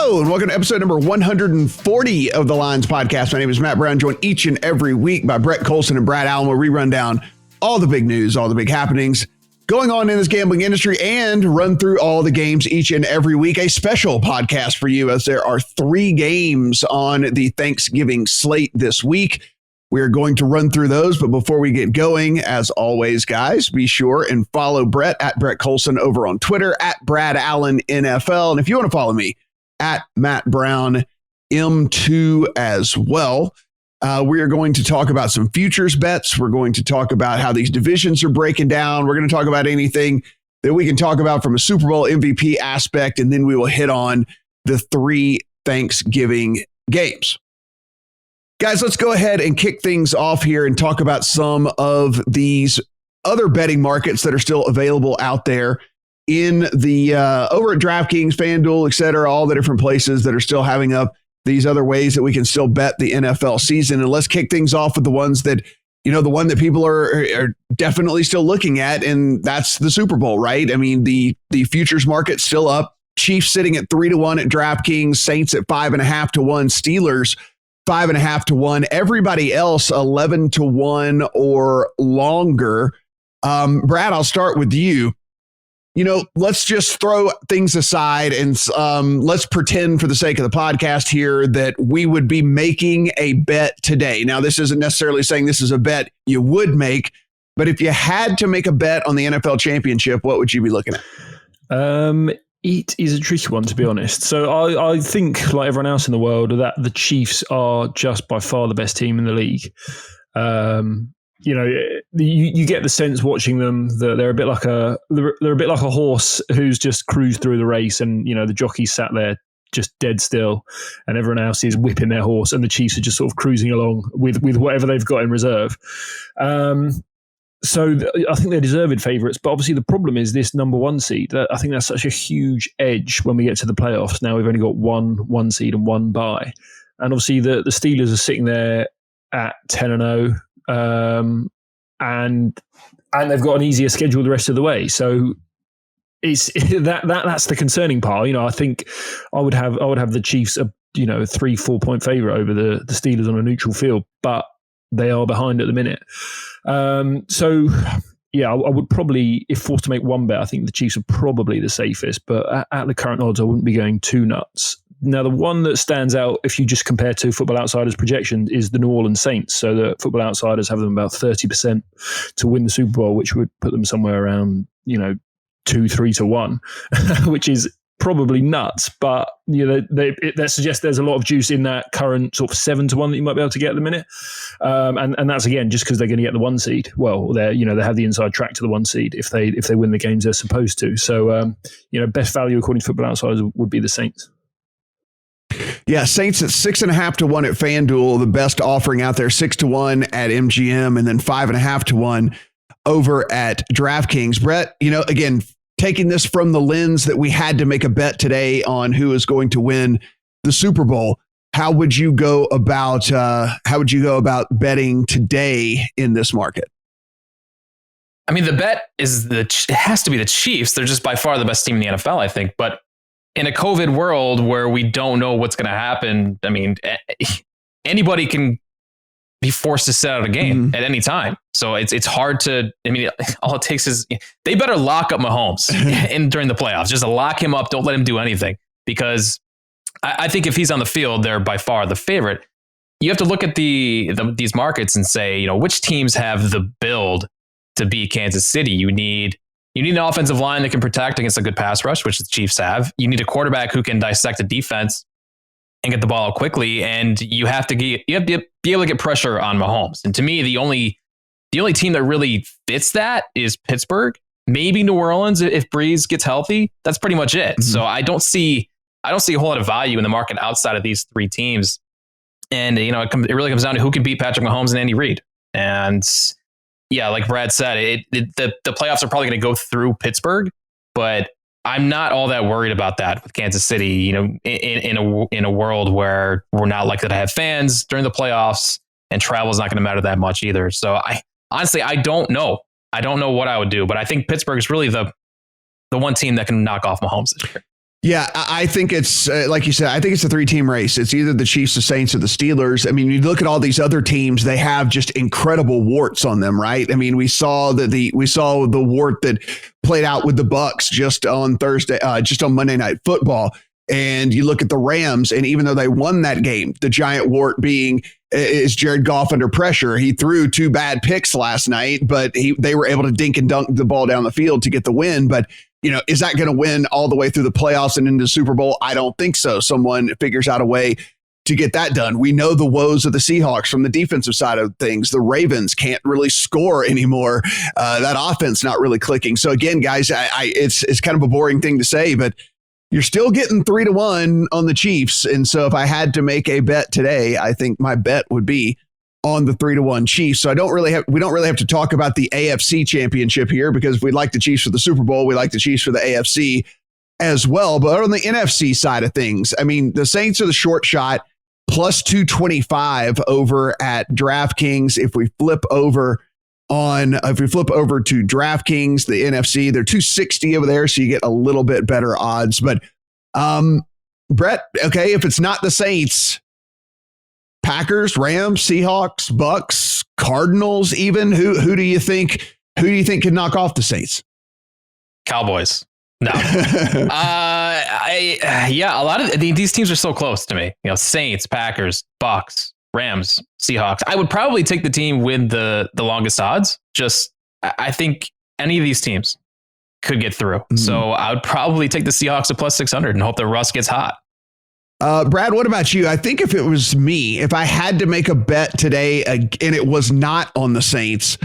Hello, and welcome to episode number 140 of the Lines Podcast. My name is Matt Brown, joined each and every week by Brett Collson and Brad Allen, where we run down all the big news, all the big happenings going on in this gambling industry, and run through all the games each and every week. A special podcast for you, as there are 3 games on the Thanksgiving slate this week. We are going to run through those, but before we get going, as always, guys, be sure and follow Brett at Brett Collson over on Twitter, at Brad Allen NFL. And if you want to follow me, at Matt Brown M2 as well. We are going to talk about some futures bets. We're going to talk about how these divisions are breaking down. We're going to talk about anything that we can talk about from a Super Bowl MVP aspect, and then we will hit on the 3 Thanksgiving games. Guys, let's go ahead and kick things off here and talk about some of these other betting markets that are still available out there in the over at DraftKings, FanDuel, et cetera, all the different places that are still having up these other ways that we can still bet the NFL season. And let's kick things off with the ones that, the one that people are definitely still looking at, and that's the Super Bowl, right? I mean, the futures market's still up. Chiefs sitting at 3-1 at DraftKings, Saints at 5.5 to 1, Steelers 5.5 to 1, everybody else 11 to 1 or longer. Brad, I'll start with you. Let's just throw things aside and let's pretend for the sake of the podcast here that we would be making a bet today. Now, this isn't necessarily saying this is a bet you would make, but if you had to make a bet on the NFL championship, what would you be looking at? It is a tricky one, to be honest. So I think, like everyone else in the world, that the Chiefs are just by far the best team in the league. You get the sense watching them that they're a bit like a horse who's just cruised through the race, and the jockey sat there just dead still, and everyone else is whipping their horse, and the Chiefs are just sort of cruising along with whatever they've got in reserve. So I think they're deserved favourites, but obviously the problem is this number 1 seed. I think that's such a huge edge when we get to the playoffs. Now we've only got one seed and 1 bye, and obviously the Steelers are sitting there at 10-0. And they've got an easier schedule the rest of the way. So it's that's the concerning part. I think I would have the Chiefs a 3-4 point favorite over the Steelers on a neutral field, but they are behind at the minute. So yeah, I would probably, if forced to make one bet, I think the Chiefs are probably the safest, but at the current odds, I wouldn't be going too nuts. Now, the one that stands out, if you just compare to Football Outsiders' projection, is the New Orleans Saints. So the Football Outsiders have them about 30% to win the Super Bowl, which would put them somewhere around, 2-3 to 1, which is probably nuts. But that suggests there's a lot of juice in that current sort of 7 to 1 that you might be able to get at the minute. And that's again just because they're going to get the 1 seed. Well, they have the inside track to the 1 seed if they win the games they're supposed to. So best value according to Football Outsiders would be the Saints. Yeah, Saints at 6.5 to 1 at FanDuel, the best offering out there, 6 to 1 at MGM, and then 5.5 to 1 over at DraftKings. Brett, again, taking this from the lens that we had to make a bet today on who is going to win the Super Bowl, how would you go about betting today in this market? I mean, the bet is it has to be the Chiefs. They're just by far the best team in the NFL, I think, but in a COVID world where we don't know what's going to happen, I mean, anybody can be forced to sit out a game at any time. So it's hard to, all it takes is they better lock up Mahomes during the playoffs. Just lock him up. Don't let him do anything, because I think if he's on the field, they're by far the favorite. You have to look at these markets and say, which teams have the build to beat Kansas City. You need an offensive line that can protect against a good pass rush, which the Chiefs have. You need a quarterback who can dissect a defense and get the ball out quickly. And you have to be able to get pressure on Mahomes. And to me, the only team that really fits that is Pittsburgh. Maybe New Orleans if Breeze gets healthy. That's pretty much it. Mm-hmm. So I don't see a whole lot of value in the market outside of these 3 teams. And it really comes down to who can beat Patrick Mahomes and Andy Reid. And yeah, like Brad said, the playoffs are probably going to go through Pittsburgh, but I'm not all that worried about that with Kansas City. In a world where we're not likely to have fans during the playoffs, and travel is not going to matter that much either. So I don't know. I don't know what I would do, but I think Pittsburgh is really the one team that can knock off Mahomes this year. Yeah, I think it's like you said, I think it's a 3-team race. It's either the Chiefs, the Saints, or the Steelers. I mean, you look at all these other teams, they have just incredible warts on them, right? I mean, we saw the wart that played out with the Bucs just on Thursday, just on Monday Night Football. And you look at the Rams, and even though they won that game, the giant wart being is Jared Goff under pressure. He threw 2 bad picks last night, but they were able to dink and dunk the ball down the field to get the win. But is that going to win all the way through the playoffs and into the Super Bowl? I don't think so. Someone figures out a way to get that done. We know the woes of the Seahawks from the defensive side of things. The Ravens can't really score anymore. That offense not really clicking. So again, guys, it's kind of a boring thing to say, but you're still getting 3-1 on the Chiefs. And so if I had to make a bet today, I think my bet would be on the 3-1 Chiefs. So we don't really have to talk about the AFC championship here, because we like the Chiefs for the Super Bowl. We like the Chiefs for the AFC as well. But on the NFC side of things, I mean, the Saints are the short shot, plus 225 over at DraftKings. If we flip over to DraftKings, the NFC, they're 260 over there. So you get a little bit better odds. But Brett, okay, if it's not the Saints, Packers, Rams, Seahawks, Bucks, Cardinals, even who do you think could knock off the Saints? Cowboys. No. A lot of these teams are so close to me. Saints, Packers, Bucks, Rams, Seahawks. I would probably take the team with the longest odds. I think any of these teams could get through. Mm-hmm. So I would probably take the Seahawks at plus 600 and hope that Russ gets hot. Brad, what about you? I think if it was me, if I had to make a bet today and it was not on the Saints,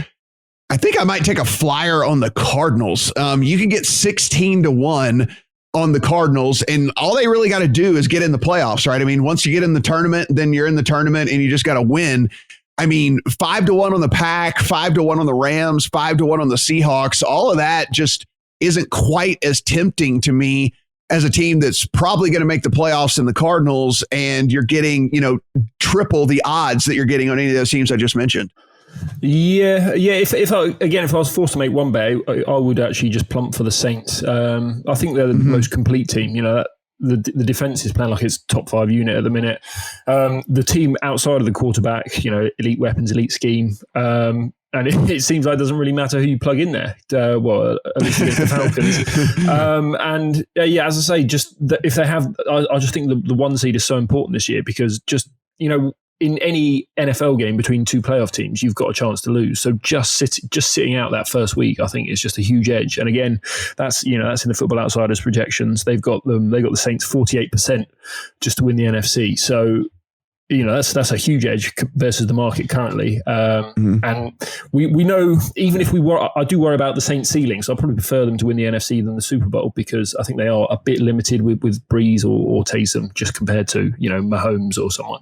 I think I might take a flyer on the Cardinals. You can get 16-1 on the Cardinals, and all they really got to do is get in the playoffs, right? I mean, once you get in the tournament, then you're in the tournament and you just got to win. I mean, 5-1 on the Pack, 5-1 on the Rams, 5-1 on the Seahawks. All of that just isn't quite as tempting to me as a team that's probably going to make the playoffs in the Cardinals, and you're getting, triple the odds that you're getting on any of those teams I just mentioned. Yeah. If I was forced to make one bet, I would actually just plump for the Saints. I think they're the most complete team. The defense is playing like it's top 5 unit at the minute. The team outside of the quarterback, elite weapons, elite scheme. And it seems like it doesn't really matter who you plug in there. Well, at least against the Falcons. As I say, if they have, I just think the 1 seed is so important this year, because in any NFL game between 2 playoff teams, you've got a chance to lose. So just sitting out that first week, I think, is just a huge edge. And again, that's in the Football Outsiders projections. They've got the Saints 48% just to win the NFC. So that's a huge edge versus the market currently. And we know, even if I do worry about the Saints ceiling, so I probably prefer them to win the NFC than the Super Bowl, because I think they are a bit limited with Breeze or Taysom, just compared to, Mahomes or someone.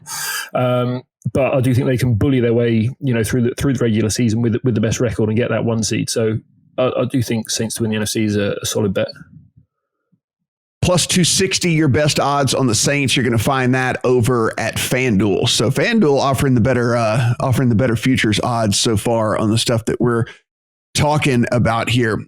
But I do think they can bully their way, through the regular season with the best record and get that 1 seed. So I do think Saints to win the NFC is a solid bet. Plus 260, your best odds on the Saints. You're going to find that over at FanDuel. So FanDuel offering the better futures odds so far on the stuff that we're talking about here.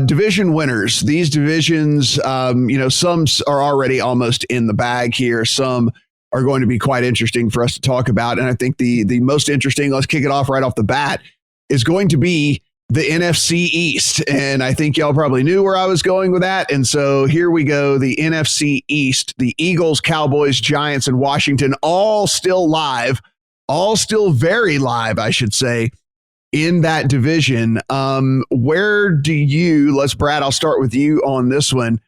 Division winners. These divisions, some are already almost in the bag here. Some are going to be quite interesting for us to talk about. And I think the most interesting, let's kick it off right off the bat, is going to be the NFC East. And I think y'all probably knew where I was going with that. And so here we go. The NFC East, the Eagles, Cowboys, Giants, and Washington, all still live, all still very live, I should say, in that division. Where do you, Brad, I'll start with you on this one.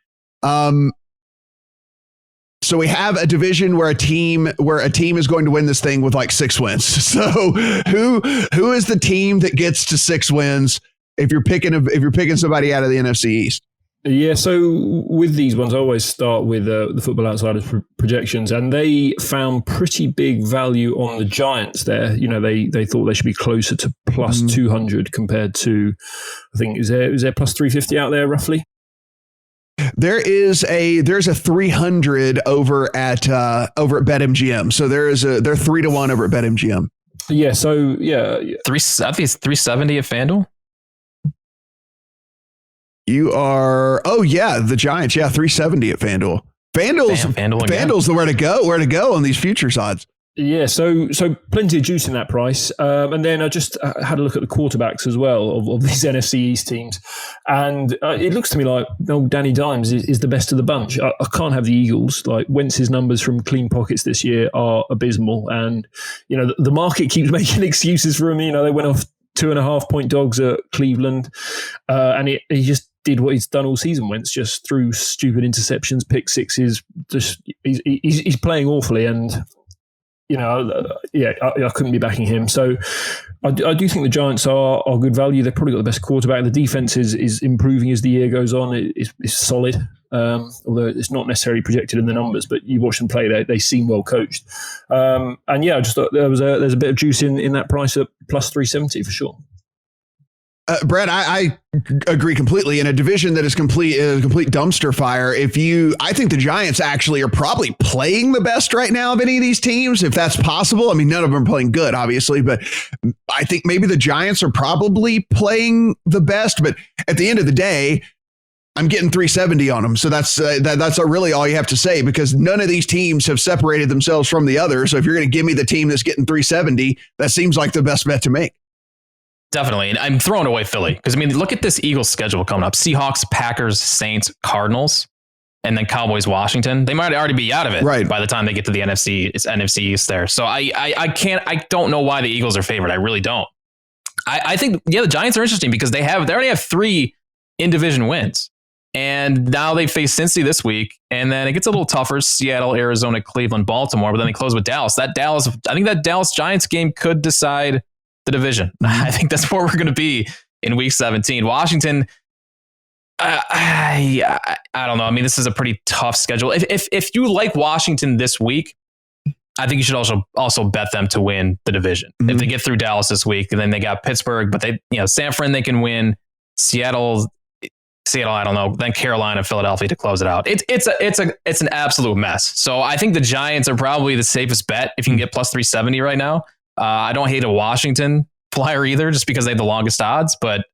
So we have a division where a team is going to win this thing with like 6 wins. So who is the team that gets to 6 wins if you're picking somebody out of the NFC East? Yeah, so with these ones, I always start with the Football Outsiders projections, and they found pretty big value on the Giants there. They thought they should be closer to plus 200 compared to, I think, is there plus 350 out there roughly? There's a 300 over at BetMGM. So they're 3-1 over at BetMGM. Yeah. So I think it's 370 at FanDuel. You are, the Giants. Yeah, 370 at FanDuel. FanDuel's the where to go on these futures odds. Yeah, so plenty of juice in that price. And then I just had a look at the quarterbacks as well of these NFC East teams. And it looks to me like Danny Dimes is the best of the bunch. I can't have the Eagles. Like Wentz's numbers from clean pockets this year are abysmal. And, the market keeps making excuses for him. They went off 2.5-point dogs at Cleveland. And he just did what he's done all season. Wentz just threw stupid interceptions, pick sixes. Just he's playing awfully. And I couldn't be backing him. So I do think the Giants are good value. They've probably got the best quarterback. The defense is improving as the year goes on. It's solid, although it's not necessarily projected in the numbers. But you watch them play; they seem well coached. I just thought there's a bit of juice in that price at plus 370 for sure. Brett, I agree completely. In a division that is complete dumpster fire, I think the Giants actually are probably playing the best right now of any of these teams, if that's possible. I mean, none of them are playing good, obviously, but I think maybe the Giants are probably playing the best. But at the end of the day, I'm getting 370 on them. So that's really all you have to say, because none of these teams have separated themselves from the other. So if you're going to give me the team that's getting 370, that seems like the best bet to make. Definitely. And I'm throwing away Philly because, look at this Eagles schedule coming up. Seahawks, Packers, Saints, Cardinals, and then Cowboys, Washington. They might already be out of it by the time they get to the NFC. It's NFC East there. So I don't know why the Eagles are favored. I really don't. I think, the Giants are interesting because they already have 3 in-division wins. And now they face Cincy this week. And then it gets a little tougher. Seattle, Arizona, Cleveland, Baltimore. But then they close with Dallas. I think that Dallas Giants game could decide the division. I think that's where we're going to be in week 17. Washington, I don't know. This is a pretty tough schedule. If you like Washington this week, I think you should also bet them to win the division. Mm-hmm. If they get through Dallas this week, and then they got Pittsburgh, but San Fran, they can win. Seattle, I don't know. Then Carolina, Philadelphia to close it out. It's an absolute mess. So I think the Giants are probably the safest bet if you can get plus 370 right now. I don't hate a Washington flyer either, just because they have the longest odds, but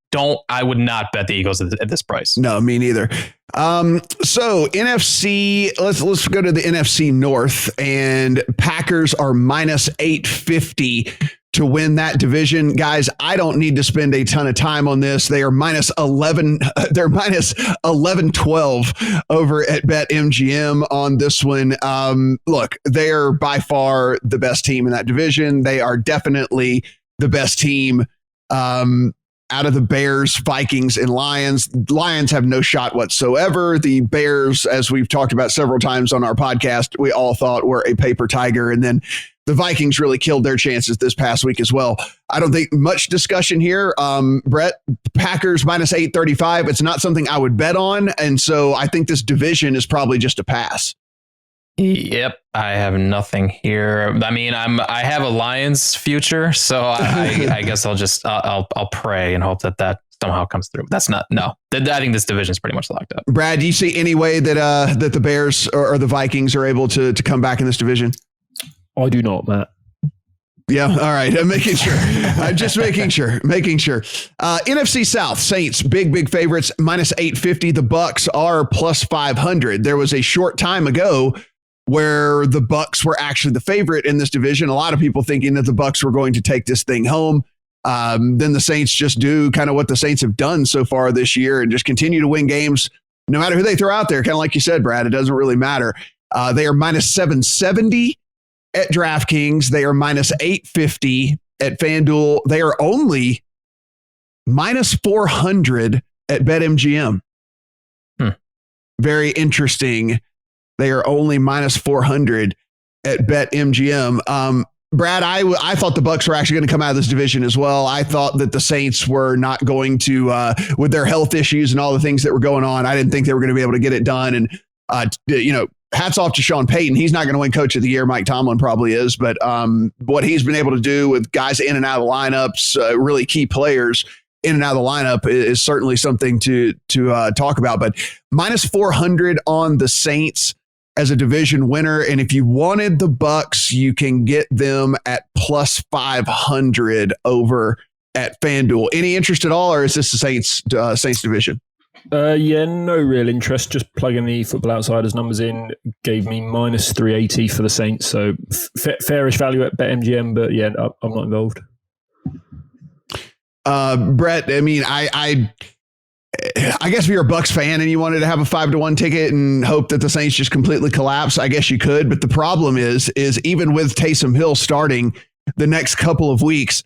I would not bet the Eagles at this price. No, me neither. So NFC, let's go to the NFC North, and Packers are minus 850 to win that division. Guys, I don't need to spend a ton of time on this. They are minus 11. They're minus 1112 over at BetMGM on this one. Look, they are by far the best team in that division. They are definitely the best team out of the Bears, Vikings, and Lions. Lions have no shot whatsoever. The Bears, as we've talked about several times on our podcast, we all thought were a paper tiger. And then the Vikings really killed their chances this past week as well. I don't think much discussion here. Brett, Packers minus 835. It's not something I would bet on. And so I think this division is probably just a pass. Yep. I have nothing here. I have a Lions future, so I guess I'll pray and hope that somehow comes through. That's not, no. I think this division is pretty much locked up. Brad, do you see any way that the Bears or the Vikings are able to come back in this division? I do not, Matt. Yeah. All right. I'm making sure. I'm just making sure. NFC South, Saints, big favorites, minus 850. The Bucks are plus 500. There was a short time ago where the Bucks were actually the favorite in this division. A lot of people thinking that the Bucks were going to take this thing home. Then the Saints just do kind of what the Saints have done so far this year and just continue to win games, no matter who they throw out there. Kind of like you said, Brad, it doesn't really matter. They are minus 770 at DraftKings. They are minus 850 at FanDuel. They are only minus 400 at BetMGM. Very interesting. They are only minus 400 at BetMGM. Brad, I thought the Bucks were actually going to come out of this division as well. I thought that the Saints were not going to, with their health issues and all the things that were going on, I didn't think they were going to be able to get it done. And, hats off to Sean Payton. He's not going to win Coach of the Year. Mike Tomlin probably is. But what he's been able to do with guys in and out of the lineups, really key players in and out of the lineup is certainly something to talk about. But minus 400 on the Saints as a division winner. And if you wanted the Bucks, you can get them at plus 500 over at FanDuel. Any interest at all, or is this the Saints division? Yeah, no real interest. Just plugging the Football Outsiders numbers in gave me minus 380 for the Saints. So fairish value at BetMGM, but yeah, I'm not involved. Brett, I mean, I guess if you're a Bucs fan and you wanted to have a 5-1 ticket and hope that the Saints just completely collapse, I guess you could. But the problem is even with Taysom Hill starting the next couple of weeks,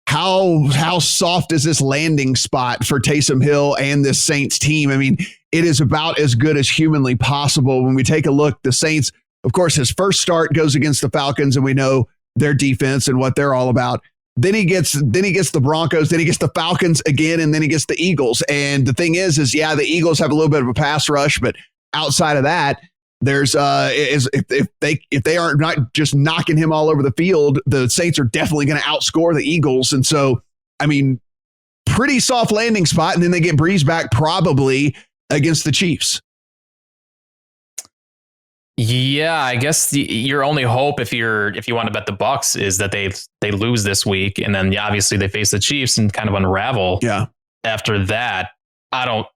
how soft is this landing spot for Taysom Hill and this Saints team? I mean, it is about as good as humanly possible. When we take a look, the Saints, of course, his first start goes against the Falcons, and we know their defense and what they're all about. Then he gets the Broncos, then he gets the Falcons again, and then he gets the Eagles. And the thing is yeah, the Eagles have a little bit of a pass rush, but outside of that, there's if they aren't not just knocking him all over the field, the Saints are definitely going to outscore the Eagles. And so, I mean, pretty soft landing spot, and then they get breezed back probably against the Chiefs. Yeah, I guess your only hope if you want to bet the Bucs is that they lose this week, and then obviously they face the Chiefs and kind of unravel. Yeah. After that, I don't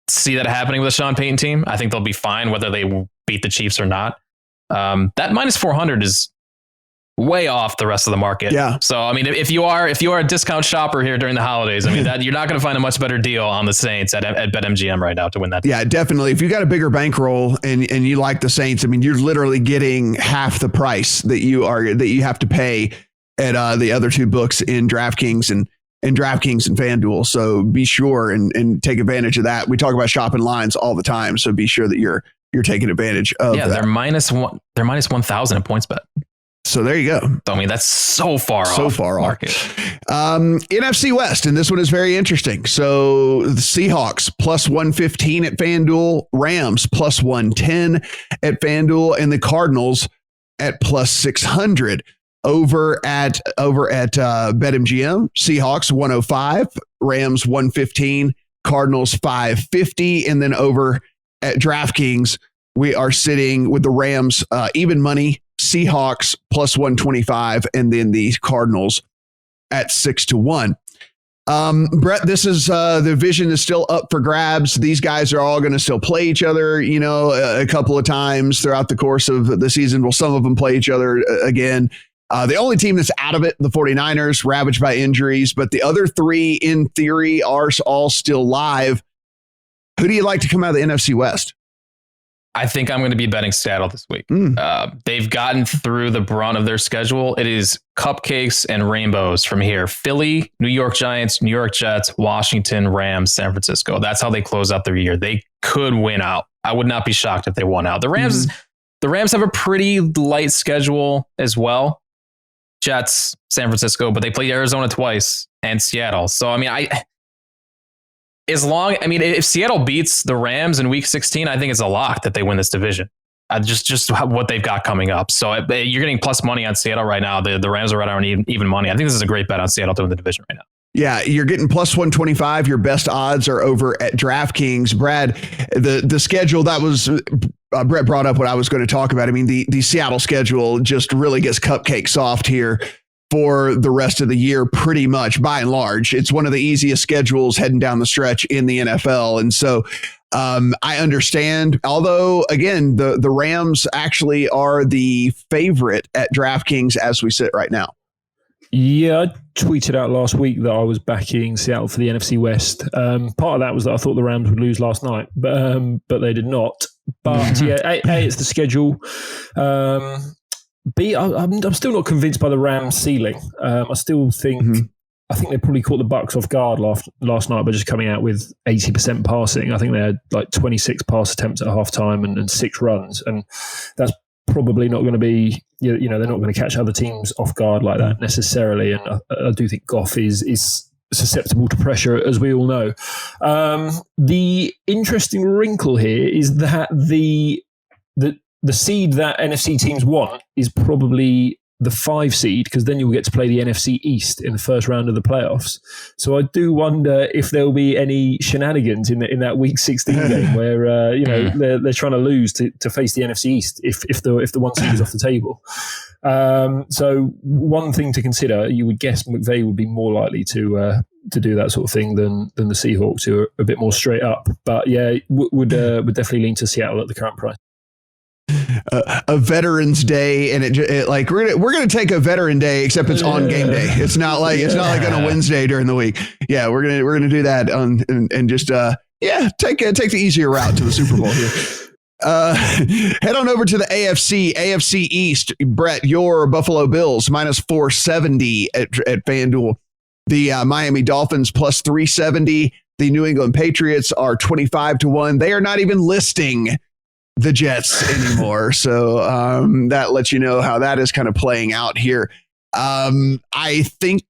see that happening with the Sean Payton team. I think they'll be fine whether they beat the Chiefs or not. That minus 400 is way off the rest of the market. Yeah. So I mean, if you are a discount shopper here during the holidays, I mean that you're not going to find a much better deal on the Saints at BetMGM right now to win that. Yeah, definitely. If you got a bigger bankroll and you like the Saints, I mean, you're literally getting half the price that you have to pay at the other two books in DraftKings and FanDuel. So be sure and take advantage of that. We talk about shopping lines all the time, so be sure that you're taking advantage of that. They're minus 1,000 at PointsBet. So there you go. I mean, that's so far off market. NFC West, and this one is very interesting. So the Seahawks plus 115 at FanDuel, Rams plus 110 at FanDuel, and the Cardinals at plus 600 over at BetMGM. Seahawks 105, Rams 115, Cardinals 550, and then over at DraftKings, we are sitting with the Rams even money, Seahawks plus 125, and then the Cardinals at 6-1. Brett, this is the division is still up for grabs. These guys are all going to still play each other, a couple of times throughout the course of the season. Well, some of them play each other again. The only team that's out of it, the 49ers, ravaged by injuries, but the other three, in theory, are all still live. Who do you like to come out of the NFC West? I think I'm going to be betting Seattle this week. They've gotten through the brunt of their schedule. It is cupcakes and rainbows from here. Philly, New York Giants, New York Jets, Washington, Rams, San Francisco. That's how they close out their year. They could win out. I would not be shocked if they won out. The Rams have a pretty light schedule as well. Jets, San Francisco, but they play Arizona twice and Seattle. So, I mean, if Seattle beats the Rams in week 16, I think it's a lock that they win this division. Just what they've got coming up. So you're getting plus money on Seattle right now. The Rams are right around even money. I think this is a great bet on Seattle to win the division right now. Yeah, you're getting plus 125. Your best odds are over at DraftKings. Brad, the schedule that was Brett brought up what I was going to talk about. I mean, the Seattle schedule just really gets cupcake soft here for the rest of the year, pretty much by and large. It's one of the easiest schedules heading down the stretch in the NFL. And so I understand, although, again, the Rams actually are the favorite at DraftKings as we sit right now. Yeah, I tweeted out last week that I was backing Seattle for the NFC West. Part of that was that I thought the Rams would lose last night, but they did not. But yeah, A, it's the schedule. B, I'm still not convinced by the Rams ceiling. I still think I think they probably caught the Bucs off guard last night by just coming out with 80% passing. I think they had like 26 pass attempts at halftime and 6 runs, and that's probably not going to be, they're not going to catch other teams off guard like that necessarily. And I do think Goff is susceptible to pressure, as we all know. The interesting wrinkle here is that the seed that NFC teams want is probably the 5 seed, because then you'll get to play the NFC East in the first round of the playoffs. So I do wonder if there will be any shenanigans in that Week 16 game where they're trying to lose to face the NFC East if the 1 seed is off the table. So one thing to consider, you would guess McVay would be more likely to to do that sort of thing than the Seahawks, who are a bit more straight up. But yeah, would definitely lean to Seattle at the current price. A Veterans Day, and it like we're gonna take a Veteran Day, except it's on game day. It's not like on a Wednesday during the week. Yeah, we're gonna do that and just take the easier route to the Super Bowl here. Head on over to the AFC East. Brett, your Buffalo Bills minus 470 at FanDuel. The Miami Dolphins plus 370. The New England Patriots are 25-1. They are not even listing the Jets anymore. So that lets you know how that is kind of playing out here. I think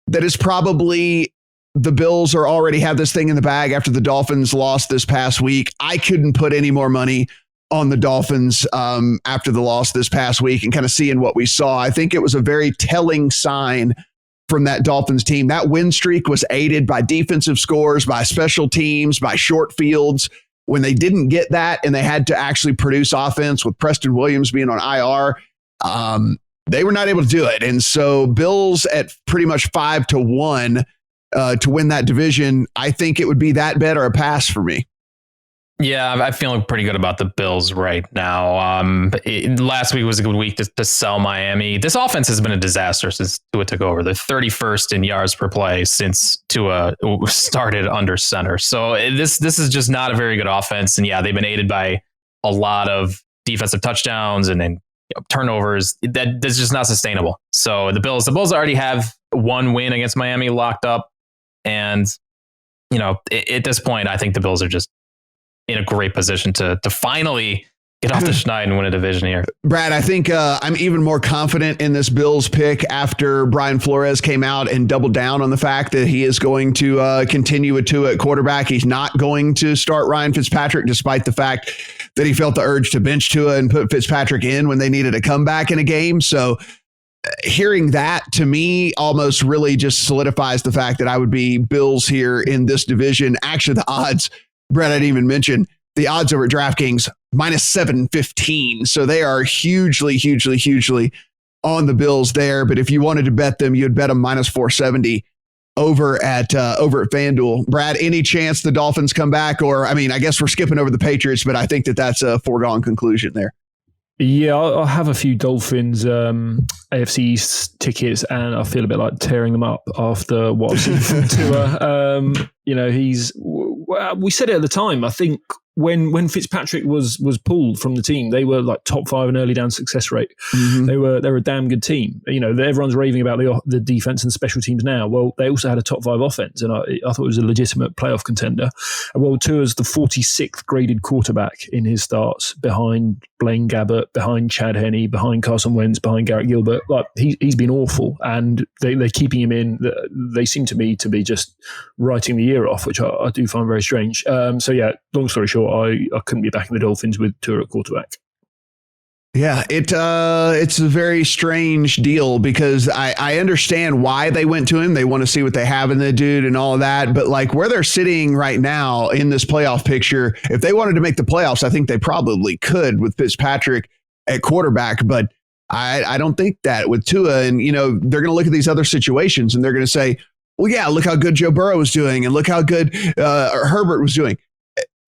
that it's probably the Bills are already have this thing in the bag after the Dolphins lost this past week. I couldn't put any more money on the Dolphins after the loss this past week, and kind of seeing what we saw. I think it was a very telling sign from that Dolphins team. That win streak was aided by defensive scores, by special teams, by short fields. When they didn't get that and they had to actually produce offense with Preston Williams being on IR, they were not able to do it. And so Bills at pretty much 5-1 to win that division. I think it would be that bet or a pass for me. Yeah, I'm feeling pretty good about the Bills right now. Last week was a good week to sell Miami. This offense has been a disaster since Tua took over. They're 31st in yards per play since Tua started under center. So this is just not a very good offense. And yeah, they've been aided by a lot of defensive touchdowns and turnovers. That's just not sustainable. So the Bills already have one win against Miami locked up. And, at this point, I think the Bills are just in a great position to finally get off the schneid and win a division here. Brad, I think I'm even more confident in this Bills pick after Brian Flores came out and doubled down on the fact that he is going to continue with Tua at quarterback. He's not going to start Ryan Fitzpatrick, despite the fact that he felt the urge to bench Tua and put Fitzpatrick in when they needed a comeback in a game. So hearing that, to me, almost really just solidifies the fact that I would be Bills here in this division. Actually, the odds, Brett, I didn't even mention, the odds over at DraftKings, minus 715. So they are hugely, hugely, hugely on the Bills there. But if you wanted to bet them, you'd bet them minus 470 over at FanDuel. Brad, any chance the Dolphins come back? Or, I guess we're skipping over the Patriots, but I think that's a foregone conclusion there. Yeah, I'll have a few Dolphins AFC East tickets, and I feel a bit like tearing them up after what I've seen from Tua. We said it at the time. I think when Fitzpatrick was pulled from the team, they were like top 5 in early down success rate. Mm-hmm. They were a damn good team. Everyone's raving about the defense and special teams now. Well, they also had a top 5 offense, and I thought it was a legitimate playoff contender. Well, Tua's the 46th graded quarterback in his starts, behind Blaine Gabbert, behind Chad Henne, behind Carson Wentz, behind Garrett Gilbert. Like he's been awful, and they're keeping him in. They seem to me to be just writing the year off, which I do find very strange. So yeah, long story short, I couldn't be backing the Dolphins with Tua at quarterback. Yeah, it's a very strange deal because I understand why they went to him. They want to see what they have in the dude and all of that. But like where they're sitting right now in this playoff picture, if they wanted to make the playoffs, I think they probably could with Fitzpatrick at quarterback. But I don't think that with Tua. And, they're going to look at these other situations and they're going to say, well, yeah, look how good Joe Burrow was doing and look how good Herbert was doing.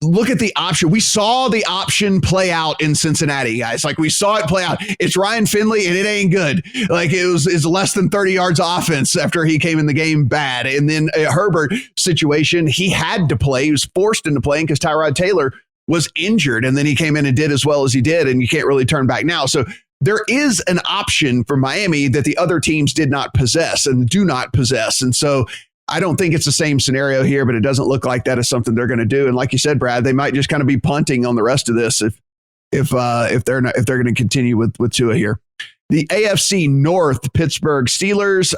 Look at the option. We saw the option play out in Cincinnati, guys. Like we saw it play out. It's Ryan Finley and it ain't good. Like it's less than 30 yards offense after he came in the game bad. And then a Herbert situation, he had to play. He was forced into playing because Tyrod Taylor was injured. And then he came in and did as well as he did. And you can't really turn back now. So there is an option for Miami that the other teams did not possess and do not possess. And so I don't think it's the same scenario here, but it doesn't look like that is something they're going to do. And like you said, Brad, they might just kind of be punting on the rest of this if they're going to continue with Tua here. The AFC North, Pittsburgh Steelers,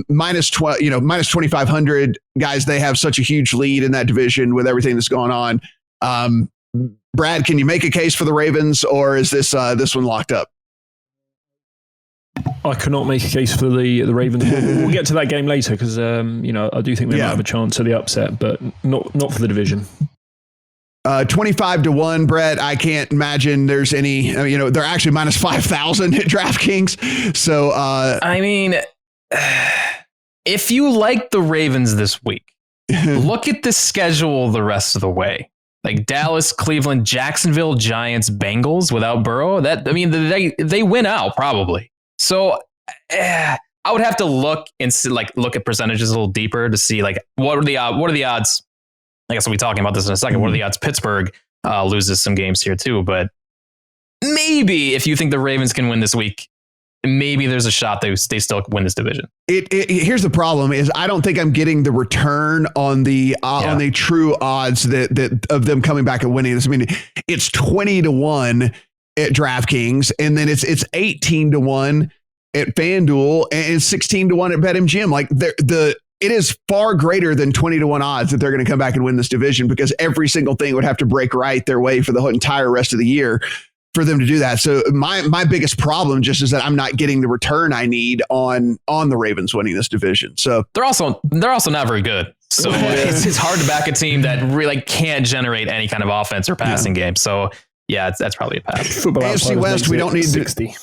minus 2,500 guys. They have such a huge lead in that division with everything that's going on. Brad, can you make a case for the Ravens, or is this one locked up? I cannot make a case for the Ravens. We'll get to that game later because I do think they might have a chance of the upset, but not for the division. 25-1, Brett. I can't imagine there's any. They're actually minus 5,000 at DraftKings. So if you like the Ravens this week, look at the schedule the rest of the way. Like Dallas, Cleveland, Jacksonville, Giants, Bengals without Burrow. They win out probably. So I would have to look at percentages a little deeper to see like what are the odds. I guess we'll be talking about this in a second. What are the odds Pittsburgh loses some games here too? But maybe if you think the Ravens can win this week, maybe there's a shot they still win this division. Here's the problem: is I don't think I'm getting the return on the true odds that of them coming back and winning this. I mean, it's 20-1 at DraftKings, and then it's 18-1 at FanDuel, and it's 16-1 at BetMGM. Like it is far greater than 20-1 odds that they're going to come back and win this division, because every single thing would have to break right their way for the entire rest of the year for them to do that. So my biggest problem just is that I'm not getting the return I need on the Ravens winning this division. So they're also not very good. So it's hard to back a team that really can't generate any kind of offense or passing game. So yeah, that's probably a pass. AFC West, we don't need 60.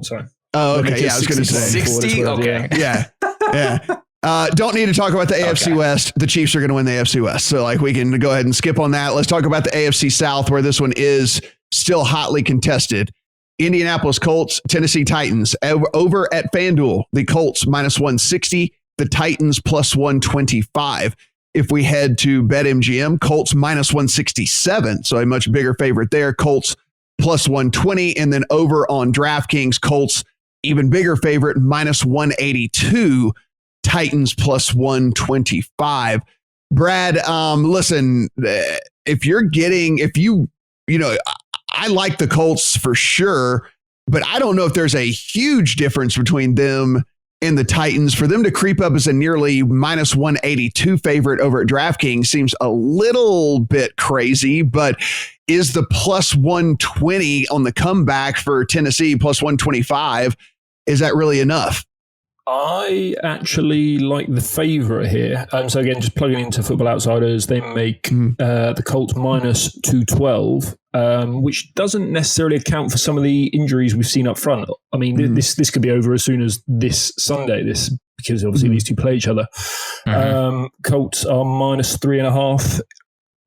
Sorry. Oh, okay. Yeah, I was going to say 60. Okay. Yeah. Don't need to talk about the AFC West. The Chiefs are going to win the AFC West. So we can go ahead and skip on that. Let's talk about the AFC South, where this one is still hotly contested. Indianapolis Colts, Tennessee Titans. Over at FanDuel, the Colts -160, the Titans +125. If we head to BetMGM, Colts -167, so a much bigger favorite there. Colts +120, and then over on DraftKings, Colts even bigger favorite -182, Titans +125. Brad, listen, I like the Colts for sure, but I don't know if there's a huge difference between them and the Titans. For them to creep up as a nearly -182 favorite over at DraftKings seems a little bit crazy, but is the +120 on the comeback for Tennessee +125, is that really enough? I actually like the favourite here. So again, just plugging into Football Outsiders, they make the Colts -212, which doesn't necessarily account for some of the injuries we've seen up front. I mean, this could be over as soon as this Sunday, because obviously these two play each other. Colts are -3.5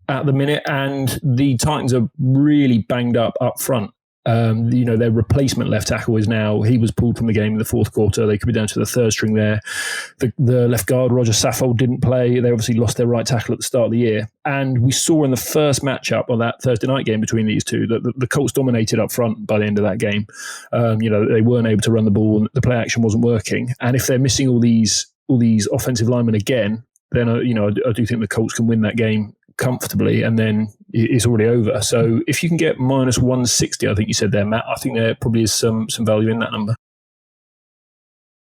at the minute, and the Titans are really banged up front. Their replacement left tackle he was pulled from the game in the fourth quarter. They could be down to the third string there. The left guard, Roger Saffold, didn't play. They obviously lost their right tackle at the start of the year. And we saw in the first matchup of that Thursday night game between these two that the Colts dominated up front by the end of that game. They weren't able to run the ball, and the play action wasn't working. And if they're missing all these offensive linemen again, then I do think the Colts can win that game comfortably, and then it's already over. So if you can get -160, I think you said there, Matt, I think there probably is some value in that number.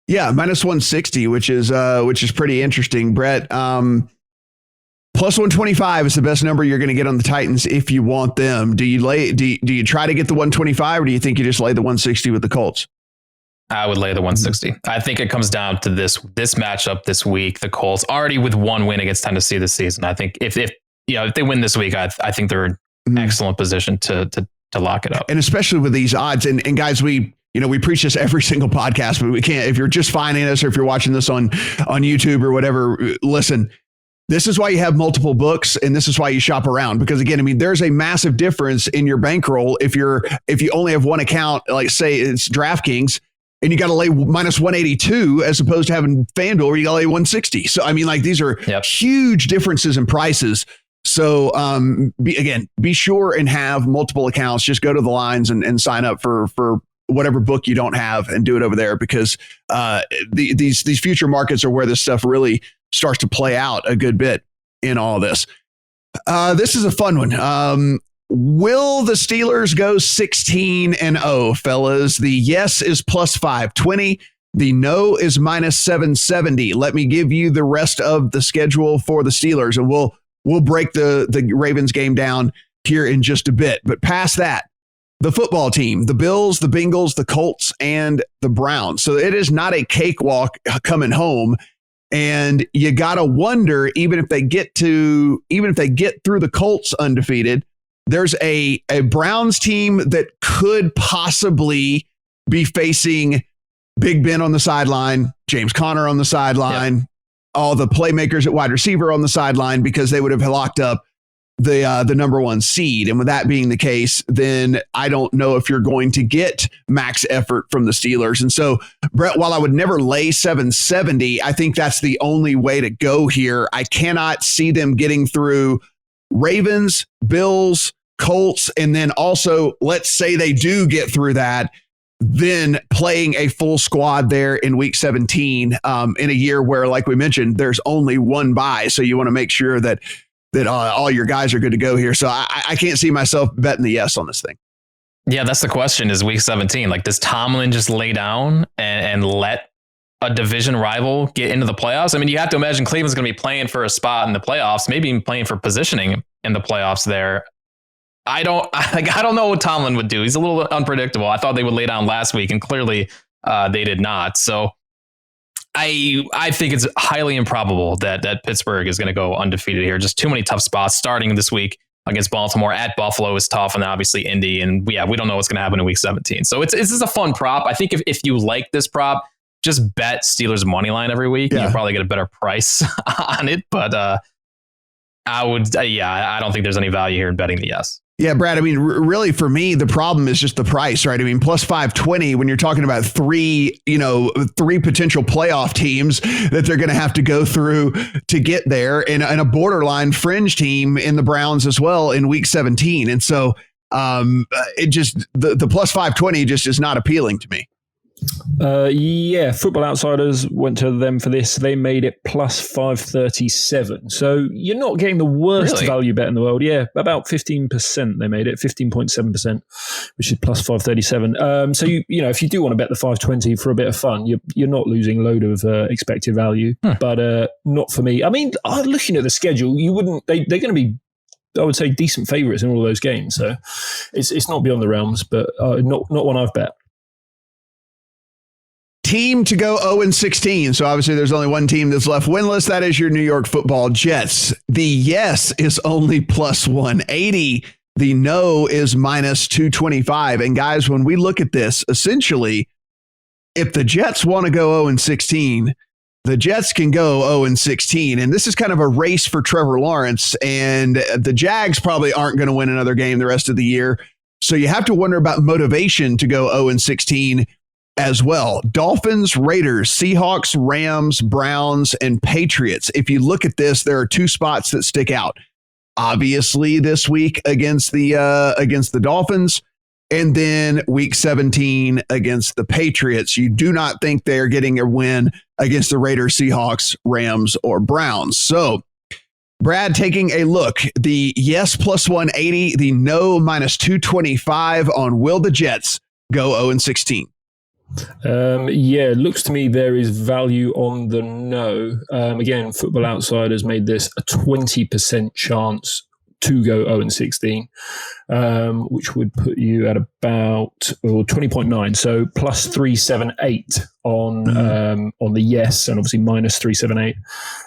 Yeah, -160, which is pretty interesting. Brett, +125 is the best number you're going to get on the Titans if you want them. Do you try to get the 125, or do you think you just lay the 160 with the Colts? I would lay the 160. I think it comes down to this matchup this week. The Colts already with one win against Tennessee this season. I think if they win this week, I think they're in excellent position to lock it up. And especially with these odds, and guys, we preach this every single podcast, but we can't. If you're just finding us, or if you're watching this on YouTube or whatever, listen. This is why you have multiple books, and this is why you shop around. Because again, I mean, there's a massive difference in your bankroll if you only have one account, like say it's DraftKings, and you got to lay -182 as opposed to having FanDuel where you got to lay 160. So I mean, these are huge differences in prices. So be sure and have multiple accounts. Just go to the lines and sign up for whatever book you don't have and do it over there, because these future markets are where this stuff really starts to play out a good bit in all this. This is a fun one. Will the Steelers go 16-0, fellas? The yes is +520. The no is -770. Let me give you the rest of the schedule for the Steelers, and we'll break the Ravens game down here in just a bit. But past that, the football team, the Bills, the Bengals, the Colts, and the Browns. So it is not a cakewalk coming home. And you got to wonder, even if they get through the Colts undefeated, there's a Browns team that could possibly be facing Big Ben on the sideline, James Conner on the sideline, all the playmakers at wide receiver on the sideline, because they would have locked up the number one seed. And with that being the case, then I don't know if you're going to get max effort from the Steelers. And so, Brett, while I would never lay 770, I think that's the only way to go here. I cannot see them getting through Ravens, Bills, Colts, and then also, let's say they do get through that, then playing a full squad there in week 17 in a year where, like we mentioned, there's only one bye. So you want to make sure that all your guys are good to go here. So I can't see myself betting the yes on this thing. Yeah, that's the question, is week 17. Like, does Tomlin just lay down and let a division rival get into the playoffs? I mean, you have to imagine Cleveland's going to be playing for a spot in the playoffs, maybe even playing for positioning in the playoffs there. I don't know what Tomlin would do. He's a little unpredictable. I thought they would lay down last week, and clearly they did not. So I think it's highly improbable that Pittsburgh is going to go undefeated here. Just too many tough spots starting this week against Baltimore. At Buffalo is tough, and then obviously Indy. And we don't know what's going to happen in week 17. So this is a fun prop. I think if you like this prop, just bet Steelers money line every week. Yeah. You'll probably get a better price on it. But I don't think there's any value here in betting the yes. Yeah, Brad, I mean, really for me, the problem is just the price, right? I mean, plus 520 when you're talking about three potential playoff teams that they're going to have to go through to get there, and a borderline fringe team in the Browns as well in week 17. And so it just, the plus 520 just is not appealing to me. Football Outsiders went to them for this. They made it plus 537. So you're not getting the worst value bet in the world. Yeah, about 15% they made it, 15.7%, which is plus 537. So you know, if you do want to bet the 520 for a bit of fun, you're not losing a load of expected value, but not for me. I mean, looking at the schedule, you wouldn't. They're going to be, I would say, decent favourites in all of those games. So it's not beyond the realms, but not one I've bet. Team to go 0-16. So obviously there's only one team that's left winless. That is your New York Football Jets. The yes is only plus 180. The no is minus 225. And guys, when we look at this, essentially, if the Jets want to go 0-16, the Jets can go 0-16. And this is kind of a race for Trevor Lawrence. And the Jags probably aren't going to win another game the rest of the year. So you have to wonder about motivation to go 0-16 as well. Dolphins, Raiders, Seahawks, Rams, Browns, and Patriots. If you look at this, there are two spots that stick out. Obviously, this week against the Dolphins, and then week 17 against the Patriots. You do not think they're getting a win against the Raiders, Seahawks, Rams, or Browns. So, Brad, taking a look, the yes plus 180, the no minus 225 on will the Jets go 0-16. It looks to me there is value on the no. Again, Football Outsiders made this a 20% chance to go 0-16, which would put you at about 20.9. So plus 378 on the yes, and obviously minus 378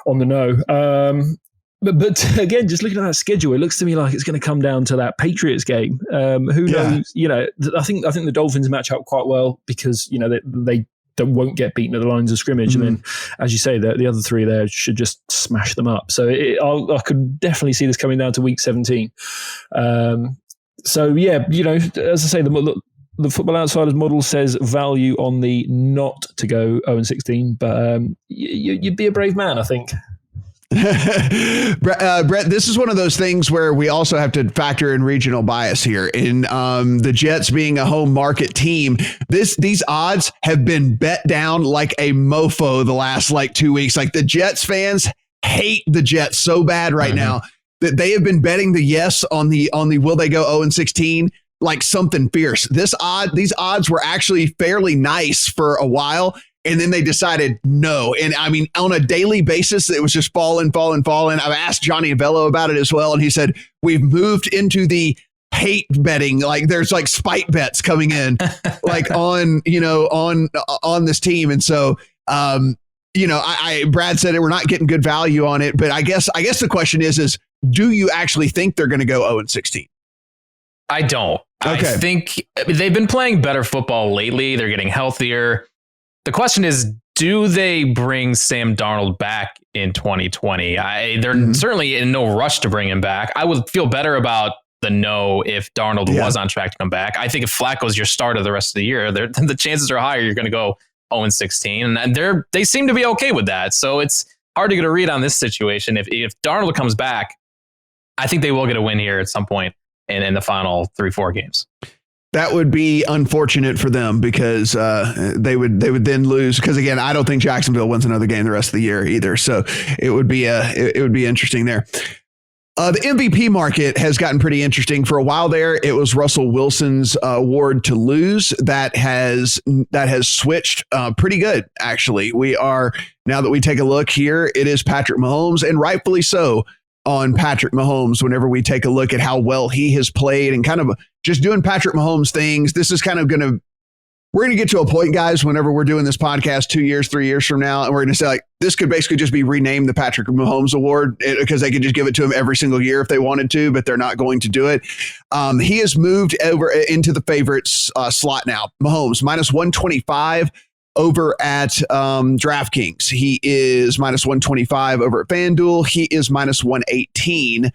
on the no. But again, just looking at that schedule, it looks to me like it's going to come down to that Patriots game. Who knows? You know, I think the Dolphins match up quite well because, you know, they won't get beaten at the lines of scrimmage. And then, as you say, the other three there should just smash them up. So I could definitely see this coming down to week 17. So, yeah, you know, as I say, the Football Outsiders model says value on the not to go 0-16, but you'd be a brave man, I think. Brett, this is one of those things where we also have to factor in regional bias here. In the Jets being a home market team, these odds have been bet down like a mofo the last 2 weeks. Like, the Jets fans hate the Jets so bad right now that they have been betting the yes on the will they go 0-16 like something fierce. These odds were actually fairly nice for a while. And then they decided no. And I mean, on a daily basis, it was just falling. I've asked Johnny Avello about it as well. And he said, we've moved into the hate betting. Like, there's spite bets coming in on this team. And so, Brad said we're not getting good value on it, but I guess the question is do you actually think they're going to go 0-16? I don't. Okay. I think they've been playing better football lately. They're getting healthier. The question is, do they bring Sam Darnold back in 2020? They're certainly in no rush to bring him back. I would feel better about the no if Darnold was on track to come back. I think if Flacco's your starter the rest of the year, the chances are higher you're going to go 0-16. And they seem to be okay with that. So it's hard to get a read on this situation. If Darnold comes back, I think they will get a win here at some point in the final 3-4 games. That would be unfortunate for them because they would then lose. Because again, I don't think Jacksonville wins another game the rest of the year either. So it would be interesting there. The MVP market has gotten pretty interesting. For a while there, it was Russell Wilson's award to lose. That has switched pretty good, actually. Now that we take a look here, it is Patrick Mahomes, and rightfully so on Patrick Mahomes whenever we take a look at how well he has played and kind of just doing Patrick Mahomes things. This is kind of we're going to get to a point, guys, whenever we're doing this podcast 2 years, 3 years from now, and we're going to say, like, this could basically just be renamed the Patrick Mahomes Award because they could just give it to him every single year if they wanted to, but they're not going to do it. He has moved over into the favorites slot now. Mahomes, -125 over at DraftKings. He is -125 over at FanDuel. He is -118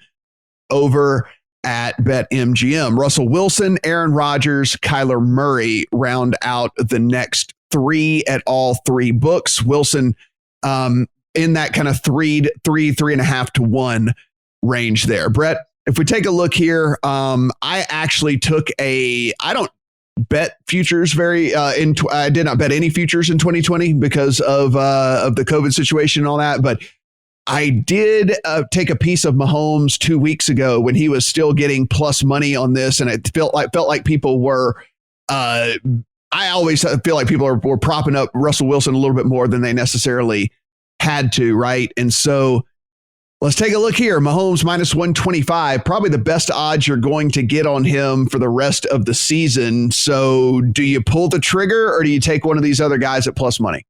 over at BetMGM. Russell Wilson, Aaron Rodgers, Kyler Murray round out the next three at all three books. Wilson in that kind of 3.5 to 1 range there. Brett, if we take a look here, I actually took I don't bet futures I did not bet any futures in 2020 because of the COVID situation and all that, but I did take a piece of Mahomes 2 weeks ago when he was still getting plus money on this, and it felt like people were. I always feel like people were propping up Russell Wilson a little bit more than they necessarily had to, right? And so let's take a look here. Mahomes -125, probably the best odds you're going to get on him for the rest of the season. So do you pull the trigger or do you take one of these other guys at plus money?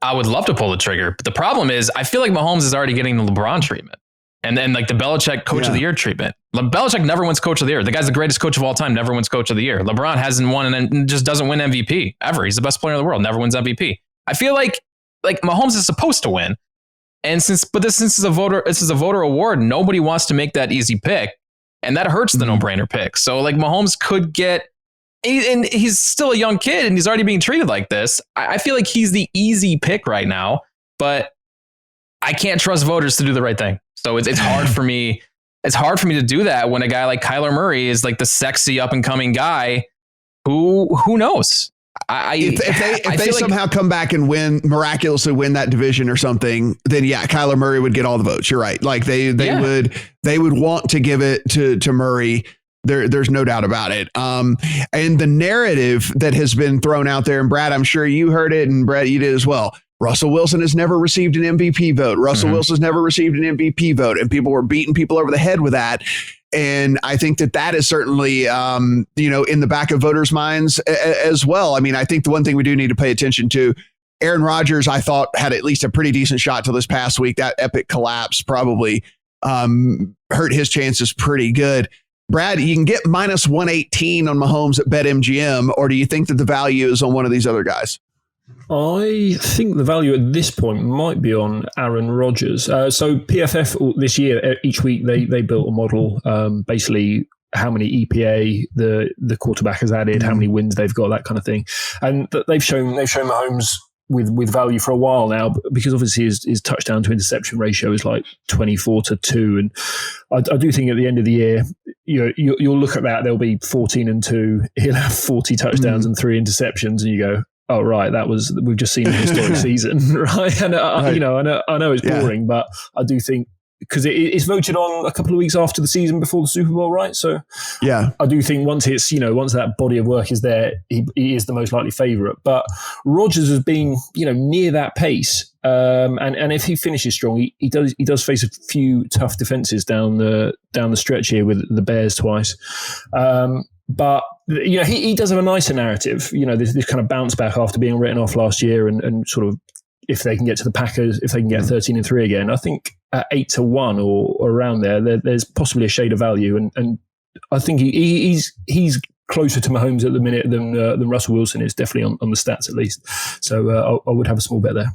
I would love to pull the trigger. But the problem is I feel like Mahomes is already getting the LeBron treatment and then like the Belichick coach of the year treatment. Belichick never wins coach of the year. The guy's the greatest coach of all time, never wins coach of the year. LeBron hasn't won and just doesn't win MVP ever. He's the best player in the world, never wins MVP. I feel like Mahomes is supposed to win. And since this is a voter award, nobody wants to make that easy pick. And that hurts the no-brainer pick. So like Mahomes could get, and he's still a young kid and he's already being treated like this. I feel like he's the easy pick right now, but I can't trust voters to do the right thing. So it's hard for me. It's hard for me to do that when a guy like Kyler Murray is like the sexy up and coming guy who knows. If they somehow come back and miraculously win that division or something, then yeah, Kyler Murray would get all the votes. You're right. Like they would want to give it to Murray. There's no doubt about it. And the narrative that has been thrown out there, and Brad, I'm sure you heard it, and Brett, you did as well. Russell Wilson has never received an MVP vote. Russell Wilson's never received an MVP vote, and people were beating people over the head with that. And I think that is certainly, in the back of voters' minds as well. I mean, I think the one thing we do need to pay attention to, Aaron Rodgers, I thought had at least a pretty decent shot till this past week. That epic collapse probably hurt his chances pretty good. Brad, you can get -118 on Mahomes at BetMGM, or do you think that the value is on one of these other guys? I think the value at this point might be on Aaron Rodgers. So PFF this year, each week they built a model, basically how many EPA the quarterback has added, how many wins they've got, that kind of thing, and they've shown Mahomes with value for a while now, because obviously his touchdown to interception ratio is like 24-2, and I do think at the end of the year, you'll look at that, there'll be 14-2, he'll have 40 touchdowns and 3 interceptions, and you go, oh, right, we've just seen a historic season, right? And I know it's boring, but I do think, because it's voted on a couple of weeks after the season before the Super Bowl, right? So yeah, I do think once that body of work is there, he is the most likely favourite. But Rodgers has been, near that pace, and if he finishes strong, he does face a few tough defences down the stretch here with the Bears twice. But he does have a nicer narrative. This kind of bounce back after being written off last year, and sort of if they can get to the Packers, if they can get 13-3 again, I think at 8-1 or around there's possibly a shade of value, and I think he closer to Mahomes at the minute than Russell Wilson is, definitely on the stats at least. So I would have a small bet there.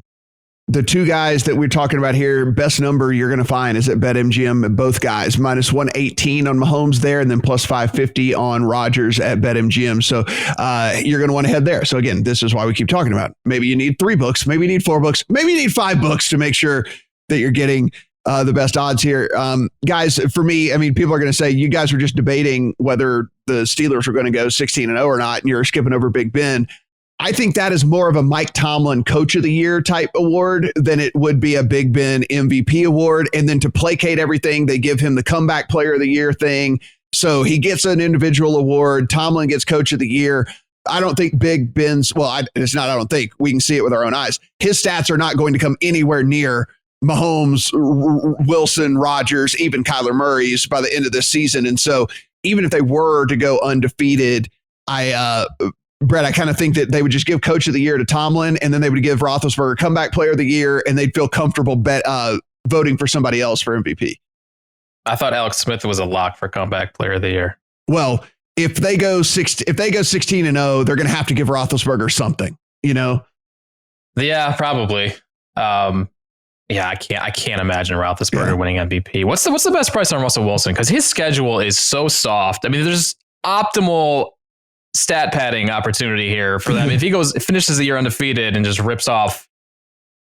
The two guys that we're talking about here, best number you're going to find is at BetMGM, both guys, minus 118 on Mahomes there, and then plus 550 on Rodgers at BetMGM. So you're going to want to head there. So again, this is why we keep talking about it. Maybe you need 3 books, maybe you need 4 books, maybe you need 5 books to make sure that you're getting the best odds here. Guys, for me, I mean, people are going to say you guys were just debating whether the Steelers were going to go 16-0 or not, and you're skipping over Big Ben. I think that is more of a Mike Tomlin Coach of the Year type award than it would be a Big Ben MVP award. And then to placate everything, they give him the Comeback Player of the Year thing. So he gets an individual award. Tomlin gets Coach of the Year. I don't think Big Ben's, it's not, I don't think, we can see it with our own eyes. His stats are not going to come anywhere near Mahomes, Wilson, Rodgers, even Kyler Murray's by the end of this season. And so even if they were to go undefeated, Brett, I kind of think that they would just give Coach of the Year to Tomlin, and then they would give Roethlisberger Comeback Player of the Year, and they'd feel comfortable voting for somebody else for MVP. I thought Alex Smith was a lock for Comeback Player of the Year. Well, if they go 16-0, they're going to have to give Roethlisberger something, you know? Yeah, probably. I can't imagine Roethlisberger winning MVP. What's the best price on Russell Wilson? Because his schedule is so soft. I mean, there's optimal stat padding opportunity here for them. If he finishes the year undefeated and just rips off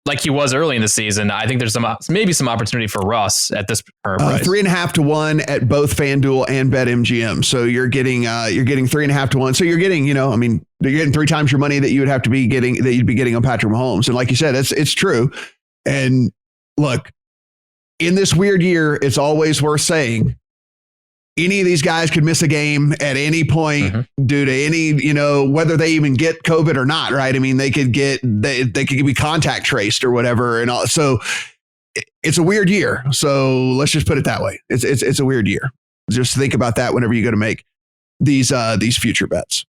like he was early in the season, I think there's maybe some opportunity for Russ at this current price. 3.5 to 1 at both FanDuel and BetMGM. So you're getting 3.5 to 1. So you're getting, you're getting 3 times your money that you would have to be getting, that you'd be getting on Patrick Mahomes. And like you said, it's true. And look, in this weird year, it's always worth saying any of these guys could miss a game at any point due to any, whether they even get COVID or not, right? I mean, they could be contact traced or whatever. And all. So it's a weird year. So let's just put it that way. It's a weird year. Just think about that whenever you go to make these future bets.